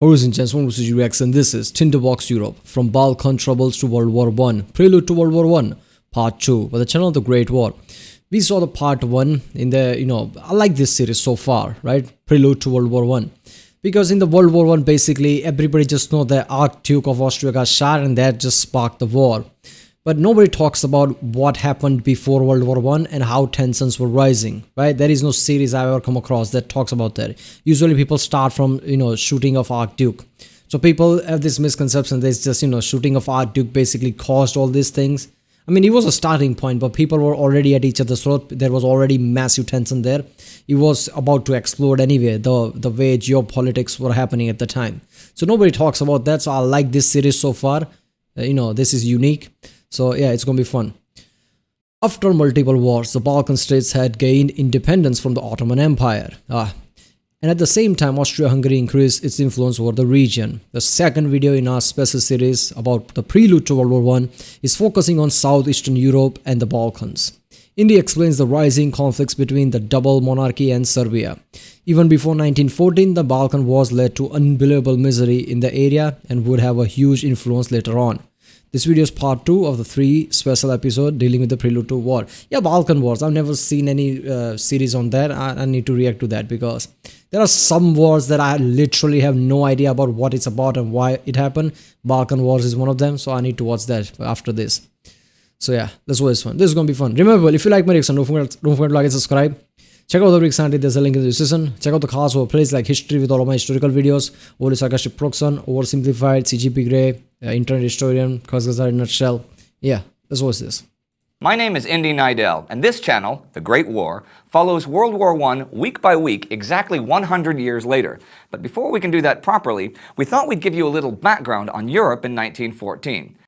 Horizon Chance 1 vs. UX, and this is Tinderbox Europe, from Balkan troubles to World War I, Prelude to World War I, Part 2, by the channel of the Great War. We saw the Part 1 in the, I like this series so far, right? Prelude to World War I. Because in the World War I, basically, everybody just know the Archduke of Austria got shot and that just sparked the war. But nobody talks about what happened before World War I and how tensions were rising, right? There is no series I've ever come across that talks about that. Usually people start from, shooting of Archduke. So people have this misconception that it's just, shooting of Archduke basically caused all these things. I mean, it was a starting point, but people were already at each other's throat. There was already massive tension there. It was about to explode anyway, the way geopolitics were happening at the time. So nobody talks about that. So I like this series so far. This is unique. So yeah, it's going to be fun. After multiple wars, the Balkan states had gained independence from the Ottoman Empire. And at the same time, Austria-Hungary increased its influence over the region. The second video in our special series about the prelude to World War I is focusing on Southeastern Europe and the Balkans. India explains the rising conflicts between the double monarchy and Serbia. Even before 1914, the Balkan Wars led to unbelievable misery in the area and would have a huge influence later on. This video is part 2 of the 3 special episode dealing with the prelude to war. Yeah, Balkan Wars. I've never seen any series on that. I need to react to that because there are some wars that I literally have no idea about what it's about and why it happened. Balkan Wars is one of them, so I need to watch that after this. So yeah, let's watch this one. This is going to be fun. Remember, if you like my reaction, don't forget to like and subscribe. Check out the reaction, there's a link in the description. Check out the class over plays like history with all of my historical videos, overly sarcastic proxon, oversimplified, CGP Grey, internet historian, Kazakhstan in a nutshell. Yeah, let's watch this. My name is Indy Nidell, and this channel, The Great War, follows World War I week by week exactly 100 years later. But before we can do that properly, we thought we'd give you a little background on Europe in 1914.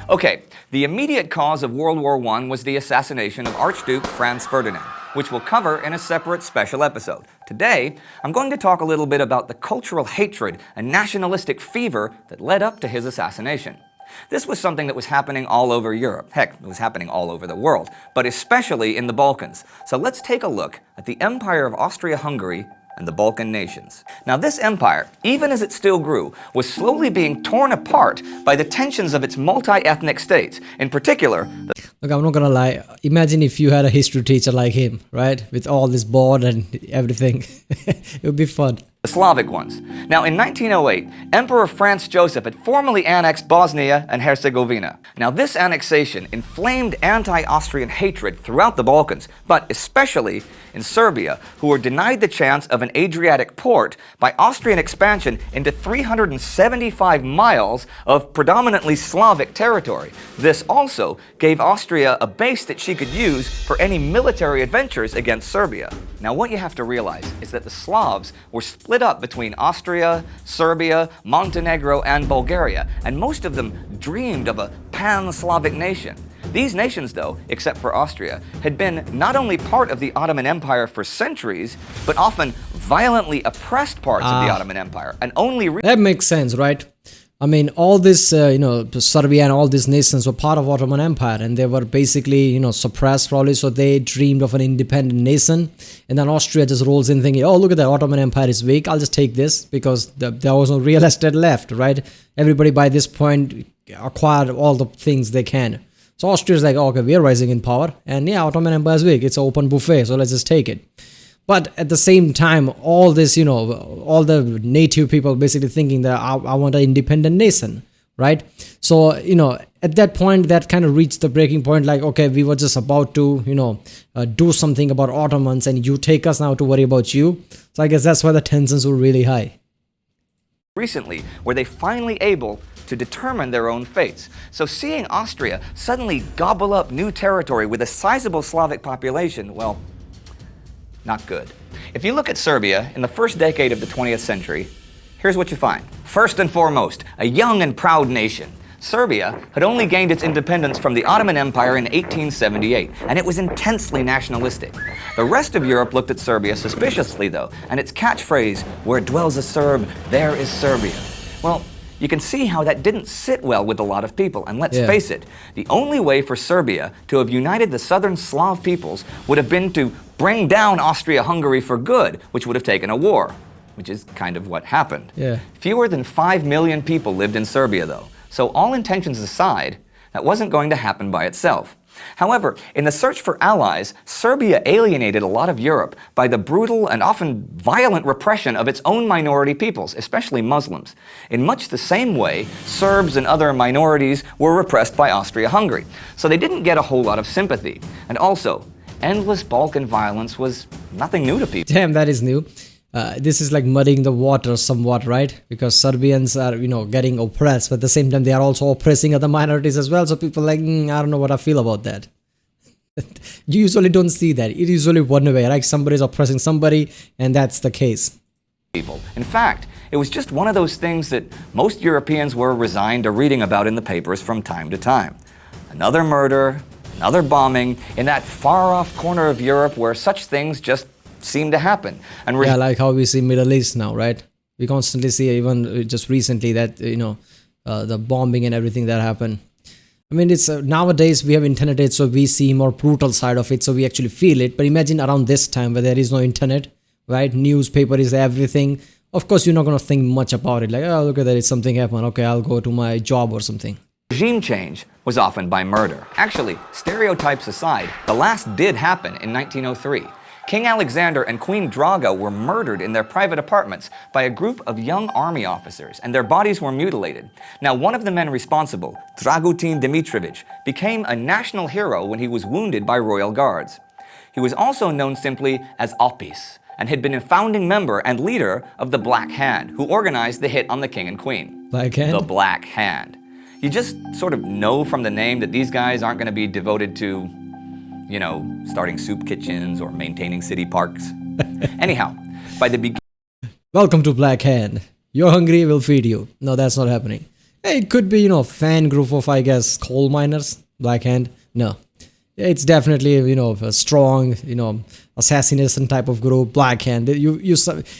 Okay, the immediate cause of World War I was the assassination of Archduke Franz Ferdinand, which we'll cover in a separate special episode. Today, I'm going to talk a little bit about the cultural hatred and nationalistic fever that led up to his assassination. This was something that was happening all over Europe. Heck, it was happening all over the world, but especially in the Balkans. So let's take a look at the Empire of Austria-Hungary and the Balkan nations. Now this empire, even as it still grew, was slowly being torn apart by the tensions of its multi-ethnic states. In particular, Look, I'm not gonna lie, imagine if you had a history teacher like him, right? With all this board and everything. It would be fun. The Slavic ones. Now in 1908, Emperor Franz Joseph had formally annexed Bosnia and Herzegovina. Now this annexation inflamed anti-Austrian hatred throughout the Balkans, but especially in Serbia, who were denied the chance of an Adriatic port by Austrian expansion into 375 miles of predominantly Slavic territory. This also gave Austria a base that she could use for any military adventures against Serbia. Now what you have to realize is that the Slavs were split up between Austria, Serbia, Montenegro, and Bulgaria, and most of them dreamed of a pan-Slavic nation. These nations, though, except for Austria, had been not only part of the Ottoman Empire for centuries, but often violently oppressed parts of the Ottoman Empire, and only... That makes sense, right? I mean, all this, Serbia and all these nations were part of Ottoman Empire, and they were basically, suppressed probably, so they dreamed of an independent nation. And then Austria just rolls in thinking, oh, look at that, Ottoman Empire is weak, I'll just take this, because there was no real estate left, right? Everybody by this point acquired all the things they can. So Austria's like, oh, okay, we're rising in power, and yeah, Ottoman Empire is weak, it's an open buffet, so let's just take it. But at the same time, all this, all the native people basically thinking that I want an independent nation, right? So, at that point, that kind of reached the breaking point, like, okay, we were just about to, do something about Ottomans, and you take us now to worry about you. So I guess that's why the tensions were really high. Recently, were they finally able to determine their own fates? So seeing Austria suddenly gobble up new territory with a sizable Slavic population, well, not good. If you look at Serbia in the first decade of the 20th century, here's what you find. First and foremost, a young and proud nation. Serbia had only gained its independence from the Ottoman Empire in 1878, and it was intensely nationalistic. The rest of Europe looked at Serbia suspiciously, though, and its catchphrase, "Where dwells a Serb, there is Serbia." Well, you can see how that didn't sit well with a lot of people, and let's face it, the only way for Serbia to have united the southern Slav peoples would have been to bring down Austria-Hungary for good, which would have taken a war, which is kind of what happened. Yeah. Fewer than 5 million people lived in Serbia, though, so all intentions aside, that wasn't going to happen by itself. However, in the search for allies, Serbia alienated a lot of Europe by the brutal and often violent repression of its own minority peoples, especially Muslims. In much the same way, Serbs and other minorities were repressed by Austria-Hungary, so they didn't get a whole lot of sympathy. And also, endless Balkan violence was nothing new to people. Damn, that is new. This is like muddying the water somewhat, right? Because Serbians are, getting oppressed, but at the same time, they are also oppressing other minorities as well. So people are like, I don't know what I feel about that. You usually don't see that. It usually one way, like somebody is oppressing somebody, and that's the case. In fact, it was just one of those things that most Europeans were resigned to reading about in the papers from time to time. Another murder, another bombing in that far-off corner of Europe where such things just seem to happen. And yeah, like how we see Middle East now, right? We constantly see, even just recently, that the bombing and everything that happened. I mean, it's nowadays we have internet age, so we see more brutal side of it, so we actually feel it. But imagine around this time where there is no internet, right? Newspaper is everything. Of course, you're not going to think much about it. Like, oh, look at that, it's something happened. Okay, I'll go to my job or something. Regime change was often by murder. Actually, stereotypes aside, the last did happen in 1903. King Alexander and Queen Draga were murdered in their private apartments by a group of young army officers, and their bodies were mutilated. Now, one of the men responsible, Dragutin Dimitrovic, became a national hero when he was wounded by royal guards. He was also known simply as Opis, and had been a founding member and leader of the Black Hand, who organized the hit on the king and queen. Black Hand? The Black Hand. You just sort of know from the name that these guys aren't going to be devoted to, starting soup kitchens or maintaining city parks. Anyhow, by the beginning... Welcome to Black Hand. You're hungry, we'll feed you. No, that's not happening. Hey, it could be, fan group of, I guess, coal miners. Black Hand. No. It's definitely, a strong, assassination type of group. Black Hand. You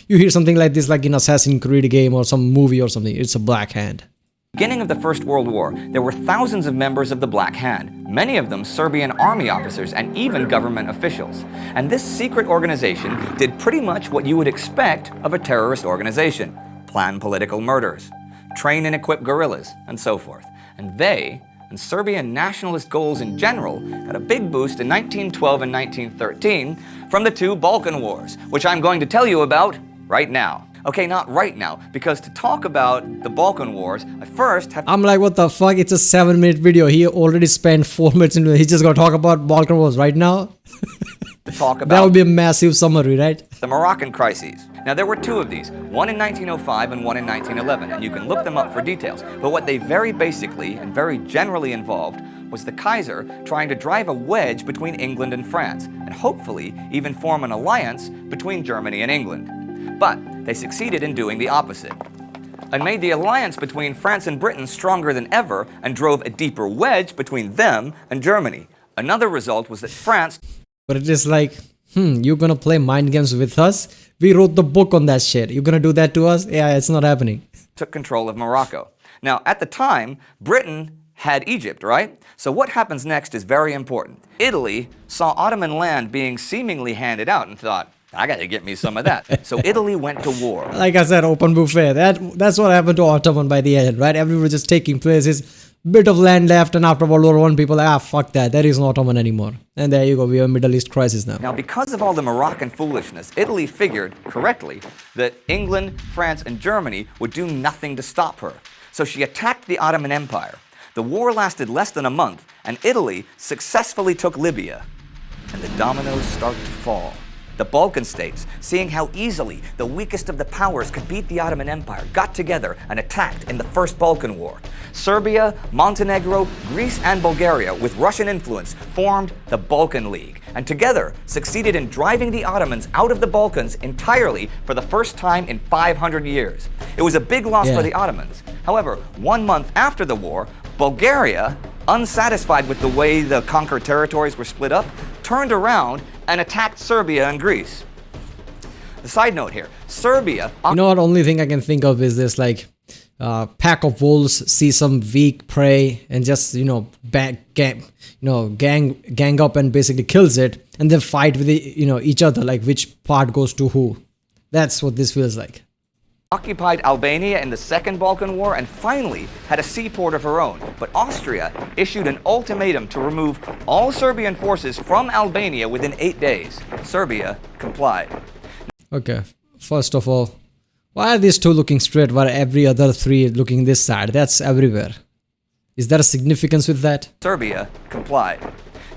hear something like this, like in Assassin's Creed game or some movie or something. It's a Black Hand. Beginning of the First World War, there were thousands of members of the Black Hand, many of them Serbian army officers and even government officials. And this secret organization did pretty much what you would expect of a terrorist organization: plan political murders, train and equip guerrillas, and so forth. And they, and Serbian nationalist goals in general, had a big boost in 1912 and 1913 from the two Balkan Wars, which I'm going to tell you about right now. Okay, not right now, because to talk about the Balkan Wars, I first have... I'm like, what the fuck? It's a 7-minute video. He already spent 4 minutes into it. He's just gonna talk about Balkan Wars right now? to talk about... That would be a massive summary, right? The Moroccan crises. Now, there were two of these, one in 1905 and one in 1911, and you can look them up for details. But what they very basically and very generally involved was the Kaiser trying to drive a wedge between England and France, and hopefully even form an alliance between Germany and England. But they succeeded in doing the opposite, and made the alliance between France and Britain stronger than ever, and drove a deeper wedge between them and Germany. Another result was that France... But it is like, you're gonna play mind games with us? We wrote the book on that shit. You're gonna do that to us? Yeah, it's not happening. Took control of Morocco. Now, at the time, Britain had Egypt, right? So what happens next is very important. Italy saw Ottoman land being seemingly handed out and thought, I gotta get me some of that. So Italy went to war. Like I said, open buffet. That's what happened to Ottoman by the end, right? Everybody just taking places. Bit of land left, and after World War I, people are like, fuck that. There is no Ottoman anymore. And there you go. We have a Middle East crisis now. Now, because of all the Moroccan foolishness, Italy figured, correctly, that England, France, and Germany would do nothing to stop her. So she attacked the Ottoman Empire. The war lasted less than a month, and Italy successfully took Libya. And the dominoes start to fall. The Balkan states, seeing how easily the weakest of the powers could beat the Ottoman Empire, got together and attacked in the First Balkan War. Serbia, Montenegro, Greece, and Bulgaria, with Russian influence, formed the Balkan League, and together succeeded in driving the Ottomans out of the Balkans entirely for the first time in 500 years. It was a big loss for the Ottomans. However, 1 month after the war, Bulgaria, unsatisfied with the way the conquered territories were split up, turned around and attacked Serbia and Greece. The side note here, Serbia... You know what, only thing I can think of is this, like, pack of wolves see some weak prey and just, gang up and basically kills it. and then fight with each other, like which part goes to who. That's what this feels like. Occupied Albania in the Second Balkan War and finally had a seaport of her own. But Austria issued an ultimatum to remove all Serbian forces from Albania within 8 days. Serbia complied. Okay, first of all, why are these two looking straight while every other three looking this side? That's everywhere. Is there a significance with that? Serbia complied.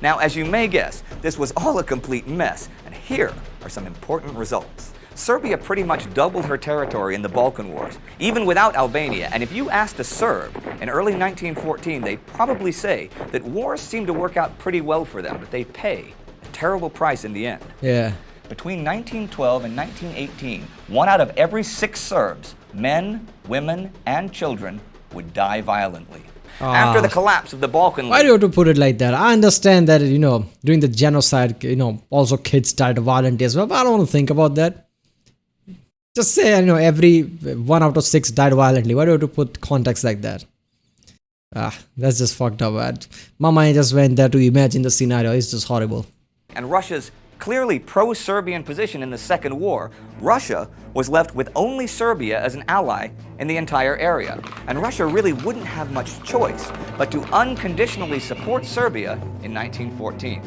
Now, as you may guess, this was all a complete mess, and here are some important results. Serbia pretty much doubled her territory in the Balkan Wars, even without Albania, and if you asked a Serb in early 1914, they'd probably say that wars seem to work out pretty well for them, but they pay a terrible price in the end. Yeah. Between 1912 and 1918, 1 out of every 6 Serbs, men, women, and children, would die violently. After the collapse of the Balkan League. Why do you have to put it like that? I understand that, during the genocide, also kids died violently as well, but I don't want to think about that. Just say, every 1 out of 6 died violently. Why do you have to put context like that? That's just fucked up. My mind just went there to imagine the scenario. It's just horrible. And Russia's clearly pro-Serbian position in the Second War, Russia was left with only Serbia as an ally in the entire area. And Russia really wouldn't have much choice but to unconditionally support Serbia in 1914.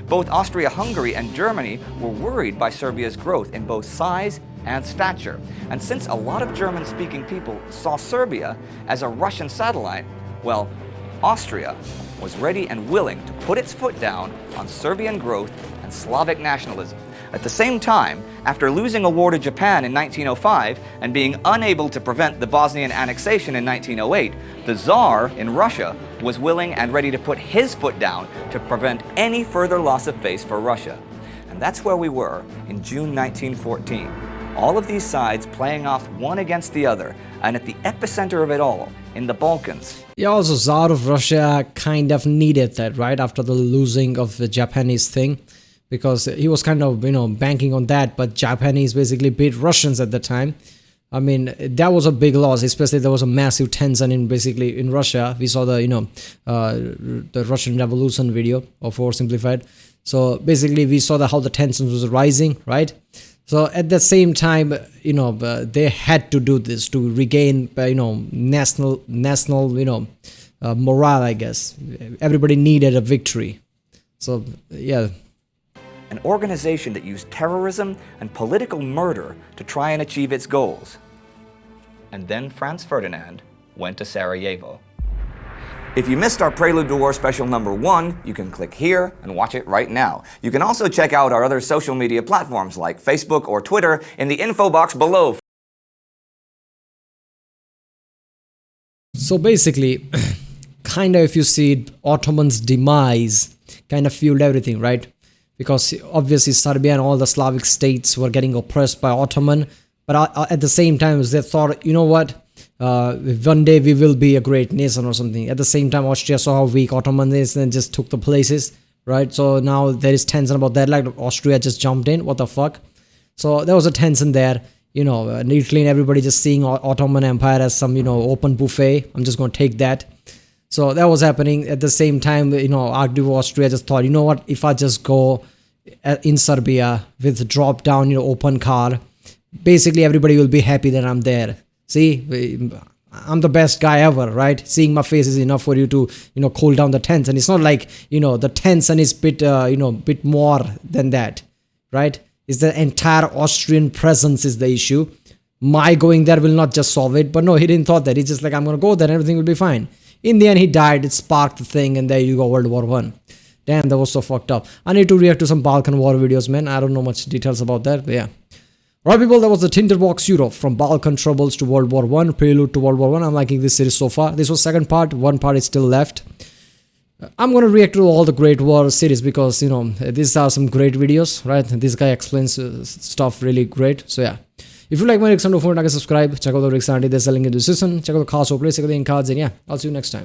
Both Austria-Hungary and Germany were worried by Serbia's growth in both size and stature. And since a lot of German-speaking people saw Serbia as a Russian satellite, well, Austria was ready and willing to put its foot down on Serbian growth and Slavic nationalism. At the same time, after losing a war to Japan in 1905 and being unable to prevent the Bosnian annexation in 1908, the Tsar in Russia was willing and ready to put his foot down to prevent any further loss of face for Russia. And that's where we were in June 1914. All of these sides playing off one against the other, and at the epicenter of it all, in the Balkans. Yeah, also Tsar of Russia kind of needed that, right, after the losing of the Japanese thing, because he was kind of, banking on that, but Japanese basically beat Russians at the time. I mean, that was a big loss, especially there was a massive tension in Russia. We saw the Russian Revolution video of Oversimplified. So basically we saw how the tensions was rising, right? So at the same time, they had to do this to regain, national, morale, I guess. Everybody needed a victory. So, yeah. An organization that used terrorism and political murder to try and achieve its goals. And then Franz Ferdinand went to Sarajevo. If you missed our Prelude to War special number 1, you can click here and watch it right now. You can also check out our other social media platforms like Facebook or Twitter in the info box below. So basically, kind of if you see Ottoman's demise, kind of fueled everything, right? Because obviously Serbia and all the Slavic states were getting oppressed by Ottoman, but at the same time they thought, one day we will be a great nation or something. At the same time, Austria saw how weak Ottoman is and just took the places, right? So now there is tension about that, like Austria just jumped in, what the fuck? So there was a tension there, and Italy and everybody just seeing Ottoman Empire as some, open buffet. I'm just going to take that. So that was happening. At the same time, Archduke of Austria just thought, if I just go in Serbia with drop down, open car, basically everybody will be happy that I'm there. See, I'm the best guy ever, right? Seeing my face is enough for you to, cool down the tension. It's not like, the tension is bit more than that, right? It's the entire Austrian presence is the issue. My going there will not just solve it. But no, he didn't thought that. He's just like, I'm going to go there and everything will be fine. In the end, he died. It sparked the thing, and there you go, World War I. Damn, that was so fucked up. I need to react to some Balkan War videos, man. I don't know much details about that, but yeah. Alright, people, that was the Tinderbox Europe, from Balkan troubles to World War I, Prelude to World War I. I'm liking this series so far. This was second part. One part is still left. I'm going to react to all the Great War series because, these are some great videos, right? This guy explains stuff really great. So, yeah. If you like my reaction, don't forget to subscribe. Check out the Rick Sandy. There's a link in the description. Check out the cards or play. Check out the cards. And yeah, I'll see you next time.